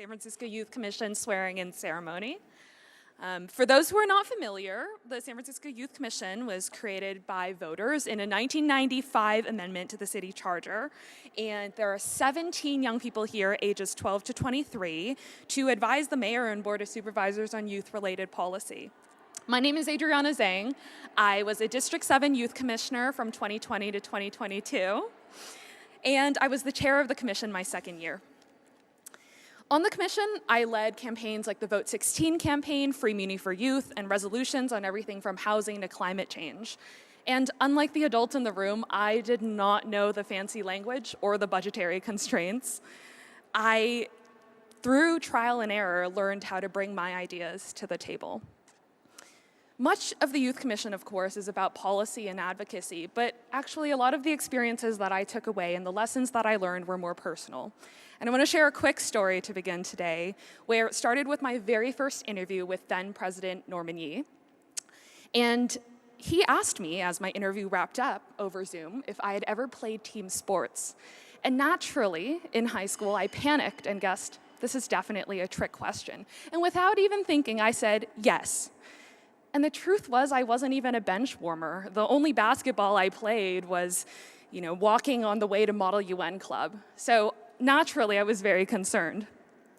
San Francisco Youth Commission swearing-in ceremony. For those who are not familiar, the San Francisco Youth Commission was created by voters in a 1995 amendment to the city charter, and there are 17 young people here ages 12 to 23 to advise the mayor and board of supervisors on youth-related policy. My name is Adriana Zhang. I was a District 7 Youth Commissioner from 2020 to 2022, and I was the chair of the commission my second year. On the commission, I led campaigns like the Vote 16 campaign, Free Muni for Youth, and resolutions on everything from housing to climate change. And unlike the adults in the room, I did not know the fancy language or the budgetary constraints. I, through trial and error, learned how to bring my ideas to the table. Much of the Youth Commission, of course, is about policy and advocacy, but actually a lot of the experiences that I took away and the lessons that I learned were more personal. And I want to share a quick story to begin today, where it started with my very first interview with then President Norman Yee. And he asked me, as my interview wrapped up over Zoom, if I had ever played team sports. And naturally, in high school, I panicked and guessed, this is definitely a trick question. And without even thinking, I said, yes. And the truth was, I wasn't even a bench warmer. The only basketball I played was, walking on the way to Model UN Club. So naturally, I was very concerned.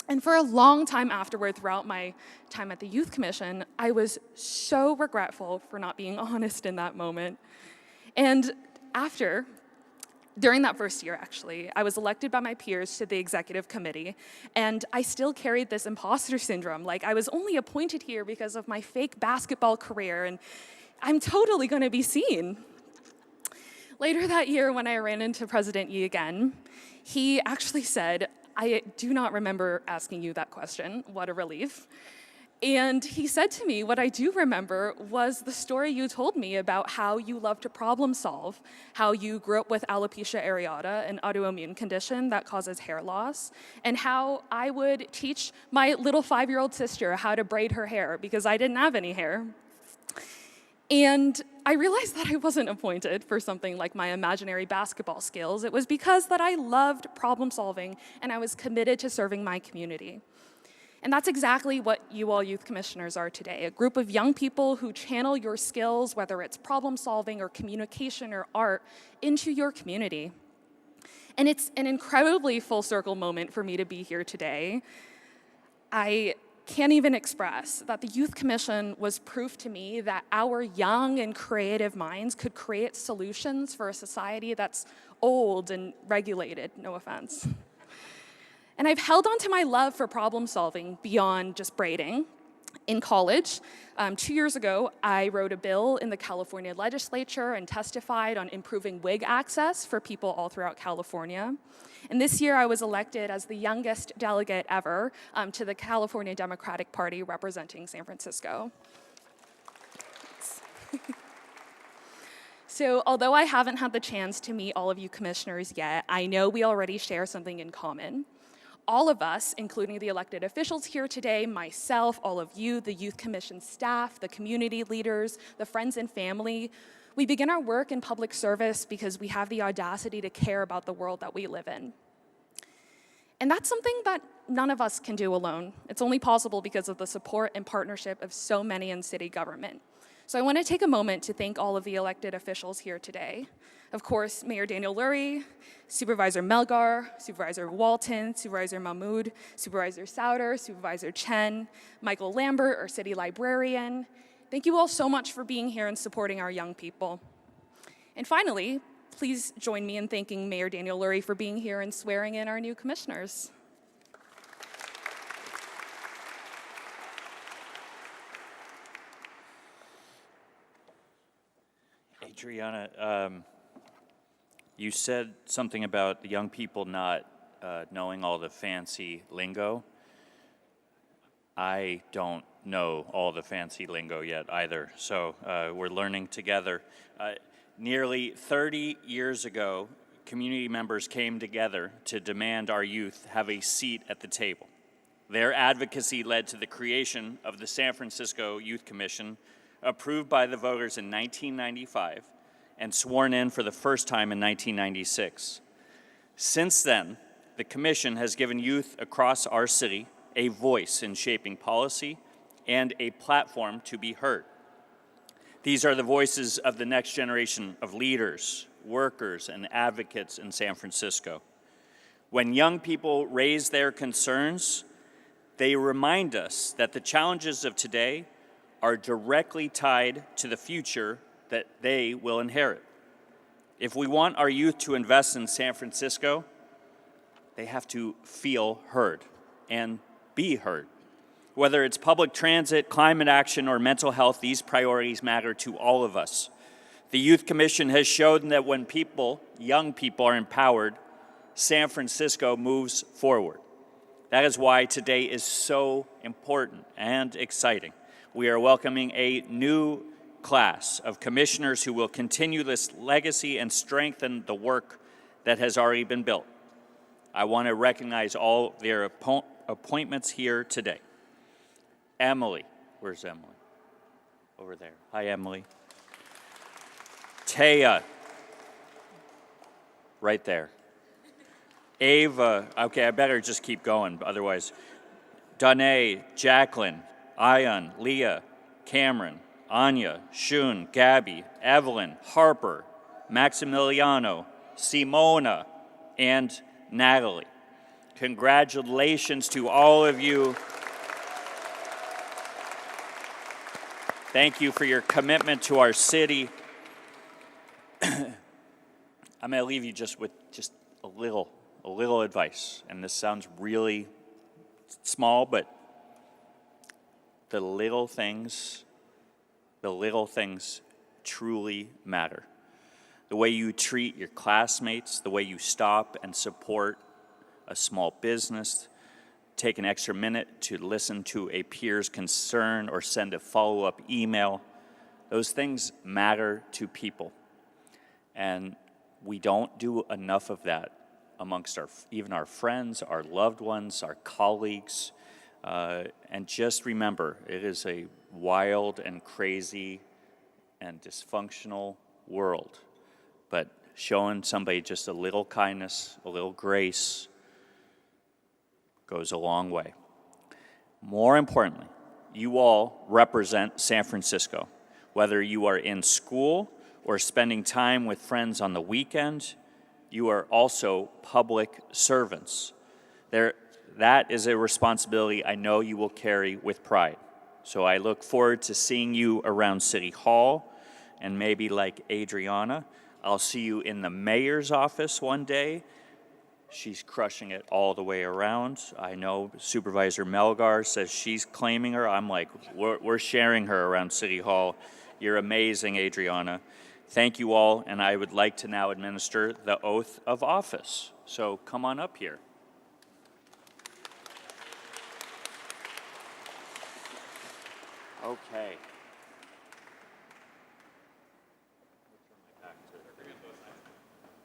And for a long time afterward, throughout my time at the Youth Commission, I was so regretful for not being honest in that moment. And during that first year, actually, I was elected by my peers to the executive committee, and I still carried this imposter syndrome. Like, I was only appointed here because of my fake basketball career, and I'm totally going to be seen. Later that year, when I ran into President Yee again, he actually said, I do not remember asking you that question. What a relief. And he said to me, what I do remember was the story you told me about how you love to problem solve, how you grew up with alopecia areata, an autoimmune condition that causes hair loss, and how I would teach my little 5-year-old sister how to braid her hair because I didn't have any hair. And I realized that I wasn't appointed for something like my imaginary basketball skills. It was because that I loved problem solving and I was committed to serving my community. And that's exactly what you all youth commissioners are today, a group of young people who channel your skills, whether it's problem solving or communication or art, into your community. And it's an incredibly full circle moment for me to be here today. I can't even express that the Youth Commission was proof to me that our young and creative minds could create solutions for a society that's old and regulated, no offense. And I've held on to my love for problem solving beyond just braiding. In college, 2 years ago, I wrote a bill in the California legislature and testified on improving wig access for people all throughout California. And this year, I was elected as the youngest delegate ever to the California Democratic Party representing San Francisco. So although I haven't had the chance to meet all of you commissioners yet, I know we already share something in common. All of us, including the elected officials here today, myself, all of you, the Youth Commission staff, the community leaders, the friends and family, we begin our work in public service because we have the audacity to care about the world that we live in. And that's something that none of us can do alone. It's only possible because of the support and partnership of so many in city government. So I want to take a moment to thank all of the elected officials here today. Of course, Mayor Daniel Lurie, Supervisor Melgar, Supervisor Walton, Supervisor Mahmood, Supervisor Souter, Supervisor Chen, Michael Lambert, our city librarian. Thank you all so much for being here and supporting our young people. And finally, please join me in thanking Mayor Daniel Lurie for being here and swearing in our new commissioners. Adriana, you said something about the young people not knowing all the fancy lingo. I don't know all the fancy lingo yet either, so we're learning together. Nearly 30 years ago, community members came together to demand our youth have a seat at the table. Their advocacy led to the creation of the San Francisco Youth Commission, approved by the voters in 1995 and sworn in for the first time in 1996. Since then, the Commission has given youth across our city a voice in shaping policy and a platform to be heard. These are the voices of the next generation of leaders, workers, and advocates in San Francisco. When young people raise their concerns, they remind us that the challenges of today are directly tied to the future that they will inherit. If we want our youth to invest in San Francisco, they have to feel heard and be heard. Whether it's public transit, climate action, or mental health, these priorities matter to all of us. The Youth Commission has shown that when young people are empowered, San Francisco moves forward. That is why today is so important and exciting. We are welcoming a new class of commissioners who will continue this legacy and strengthen the work that has already been built. I want to recognize all their appointments here today. Emily, where's Emily? Over there. Hi, Emily. Taya, right there. Ava, okay, I better just keep going, otherwise. Danae, Jacqueline, Ayan, Leah, Cameron, Anya, Shun, Gabby, Evelyn, Harper, Maximiliano, Simona, and Natalie. Congratulations to all of you. Thank you for your commitment to our city. I'm going to leave you just with a little advice, and this sounds really small, but the little things truly matter. The way you treat your classmates, the way you stop and support a small business, take an extra minute to listen to a peer's concern or send a follow-up email, those things matter to people. And we don't do enough of that amongst even our friends, our loved ones, our colleagues. And just remember, it is a wild and crazy and dysfunctional world. But showing somebody just a little kindness, a little grace, goes a long way. More importantly, you all represent San Francisco. Whether you are in school or spending time with friends on the weekend, you are also public servants. That is a responsibility I know you will carry with pride. So I look forward to seeing you around City Hall, and maybe like Adriana, I'll see you in the mayor's office one day. She's crushing it all the way around. I know Supervisor Melgar says she's claiming her. I'm like, we're sharing her around City Hall. You're amazing, Adriana. Thank you all, and I would like to now administer the oath of office. So come on up here. Okay.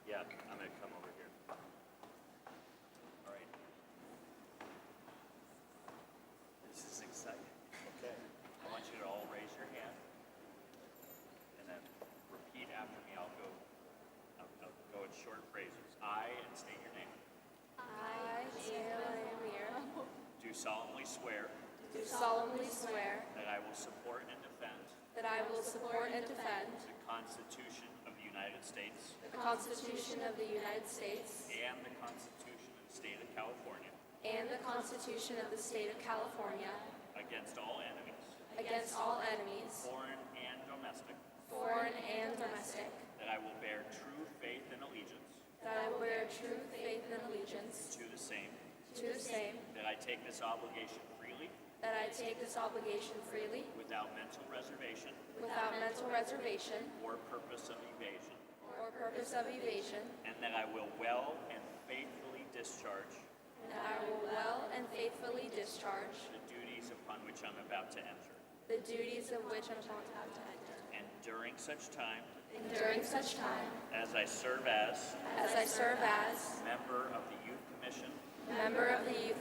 Yeah, I'm going to come over here. All right. This is exciting. Okay. I want you to all raise your hand. And then repeat after me. I'll go in short phrases. I, and state your name. I, Taylor Lamir, Do solemnly swear do solemnly swear that I will support and defend that I will support and defend the Constitution of the United States the Constitution of the United States and the Constitution of the State of California and the Constitution of the State of California against all enemies, foreign and domestic, that I will bear true faith and allegiance that I will bear true faith and allegiance to the same, that I take this obligation freely without mental reservation or purpose of evasion, and that I will well and faithfully discharge the duties upon which I'm about to enter. And during such time as I serve as member of the Youth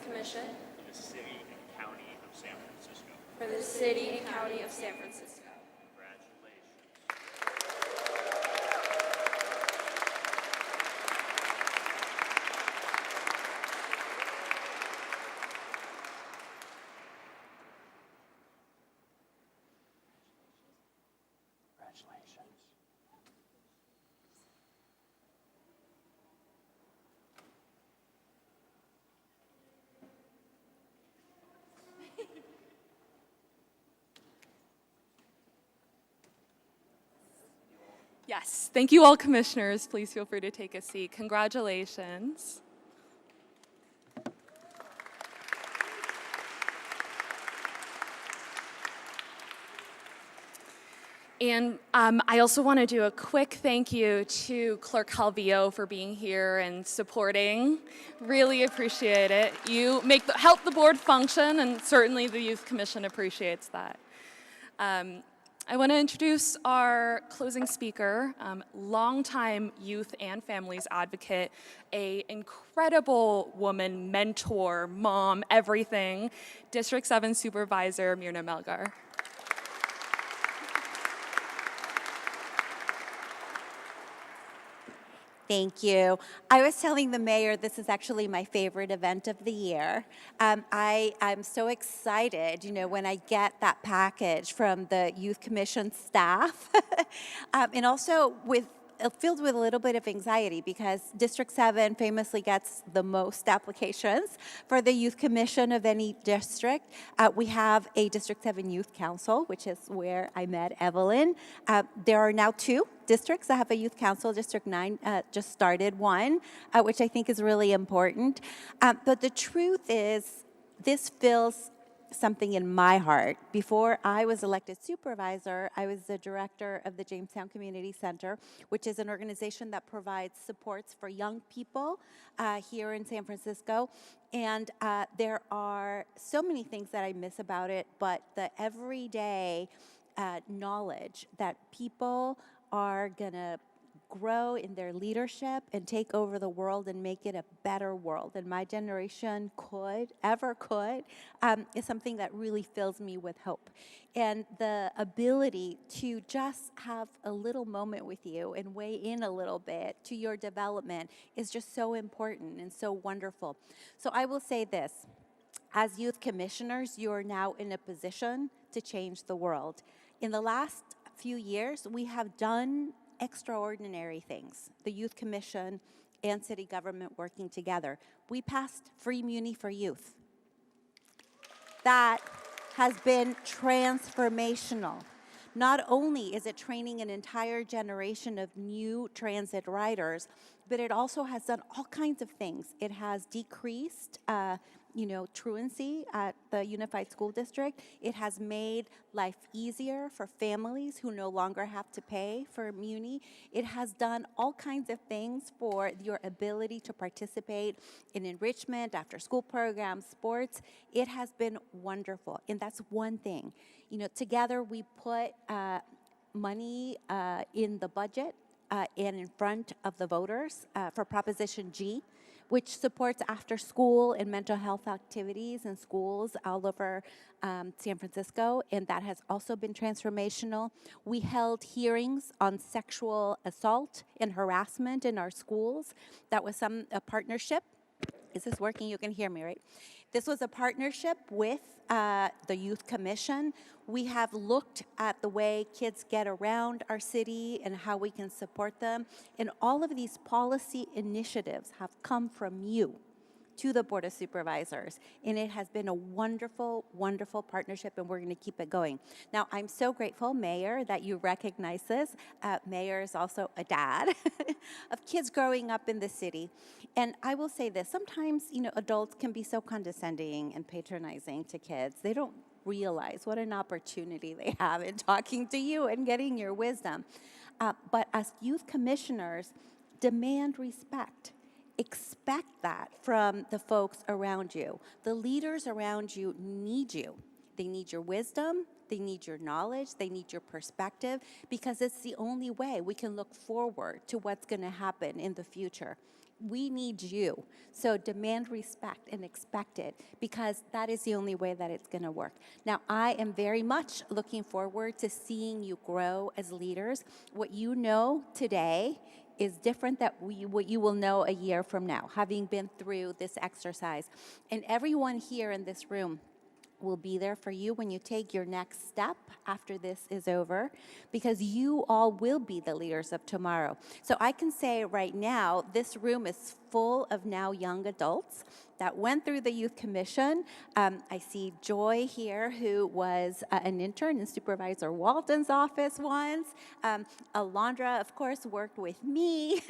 Commission for the City and County of San Francisco. Congratulations. Yes, thank you all commissioners. Please feel free to take a seat. Congratulations. And I also want to do a quick thank you to Clerk Calvillo for being here and supporting. Really appreciate it. You help the board function, and certainly the Youth Commission appreciates that. I want to introduce our closing speaker, longtime youth and families advocate, a incredible woman, mentor, mom, everything, District 7 Supervisor Myrna Melgar. Thank you. I was telling the mayor this is actually my favorite event of the year. I'm so excited, when I get that package from the Youth Commission staff, and also filled with a little bit of anxiety because District 7 famously gets the most applications for the Youth Commission of any district. We have a District 7 Youth Council, which is where I met Evelyn. There are now 2 districts that have a youth council. District 9 just started one, which I think is really important. But the truth is, this fills something in my heart. Before I was elected supervisor, I was the director of the Jamestown Community Center, which is an organization that provides supports for young people here in San Francisco. And there are so many things that I miss about it, but the everyday knowledge that people are going to grow in their leadership and take over the world and make it a better world than my generation could, is something that really fills me with hope. And the ability to just have a little moment with you and weigh in a little bit to your development is just so important and so wonderful. So I will say this. As youth commissioners, you are now in a position to change the world. In the last few years, we have done extraordinary things. The Youth Commission and city government working together. We passed free muni for youth. That has been transformational. Not only is it training an entire generation of new transit riders, but it also has done all kinds of things. It has decreased truancy at the Unified School District. It has made life easier for families who no longer have to pay for muni. It has done all kinds of things for your ability to participate in enrichment, after school programs, sports. It has been wonderful, and that's one thing. Together we put money in the budget and in front of the voters for Proposition G, which supports after school and mental health activities in schools all over San Francisco, and that has also been transformational. We held hearings on sexual assault and harassment in our schools. That was a partnership. Is this working? You can hear me, right? This was a partnership with the Youth Commission. We have looked at the way kids get around our city and how we can support them. And all of these policy initiatives have come from you to the Board of Supervisors. And it has been a wonderful, wonderful partnership, and we're going to keep it going. Now, I'm so grateful, Mayor, that you recognize this. Mayor is also a dad of kids growing up in the city. And I will say this, sometimes, adults can be so condescending and patronizing to kids. They don't realize what an opportunity they have in talking to you and getting your wisdom. But as youth commissioners, demand respect. Expect that from the folks around you. The leaders around you need you. They need your wisdom, they need your knowledge, they need your perspective, because it's the only way we can look forward to what's going to happen in the future. We need you. So demand respect and expect it, because that is the only way that it's going to work. Now, I am very much looking forward to seeing you grow as leaders. What you know today is different than what you will know a year from now, having been through this exercise. And everyone here in this room will be there for you when you take your next step after this is over, because you all will be the leaders of tomorrow. So I can say right now, this room is full of now young adults that went through the Youth Commission. I see Joy here, who was an intern in Supervisor Walton's office once. Alondra, of course, worked with me,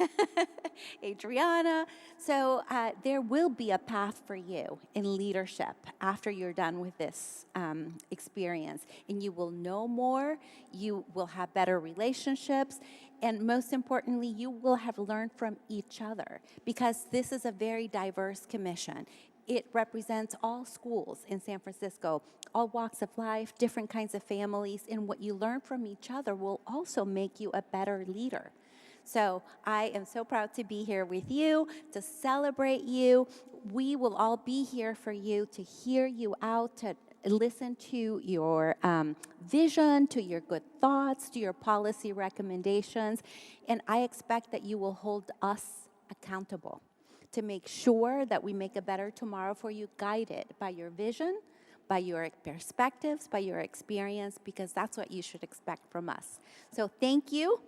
Adriana. So there will be a path for you in leadership after you're done with this experience. And you will know more, you will have better relationships, and most importantly, you will have learned from each other, because this is a very diverse commission. It represents all schools in San Francisco, all walks of life, different kinds of families, and what you learn from each other will also make you a better leader. So I am so proud to be here with you, to celebrate you. We will all be here for you, to hear you out, to listen to your vision, to your good thoughts, to your policy recommendations. And I expect that you will hold us accountable to make sure that we make a better tomorrow for you, guided by your vision, by your perspectives, by your experience, because that's what you should expect from us. So thank you.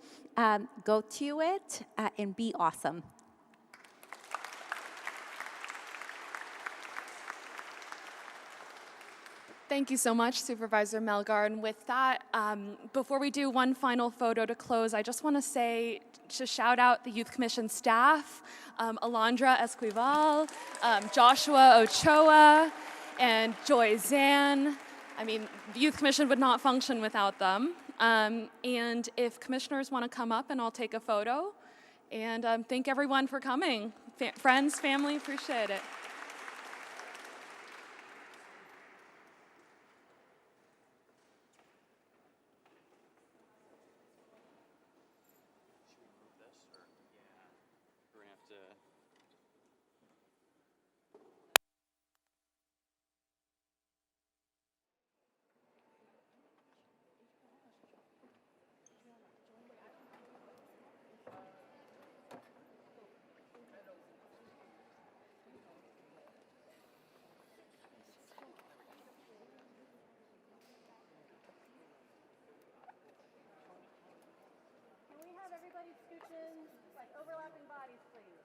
Go to it and be awesome. Thank you so much, Supervisor Melgar. And with that, before we do one final photo to close, I just want to say, to shout out the Youth Commission staff, Alondra Esquivel, Joshua Ochoa, and Joy Zan. I mean, the Youth Commission would not function without them. And if commissioners want to come up, and I'll take a photo. And thank everyone for coming. Friends, family, appreciate it. Everybody scooch in, like overlapping bodies, please.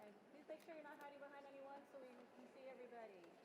And please make sure you're not hiding behind anyone so we can see everybody.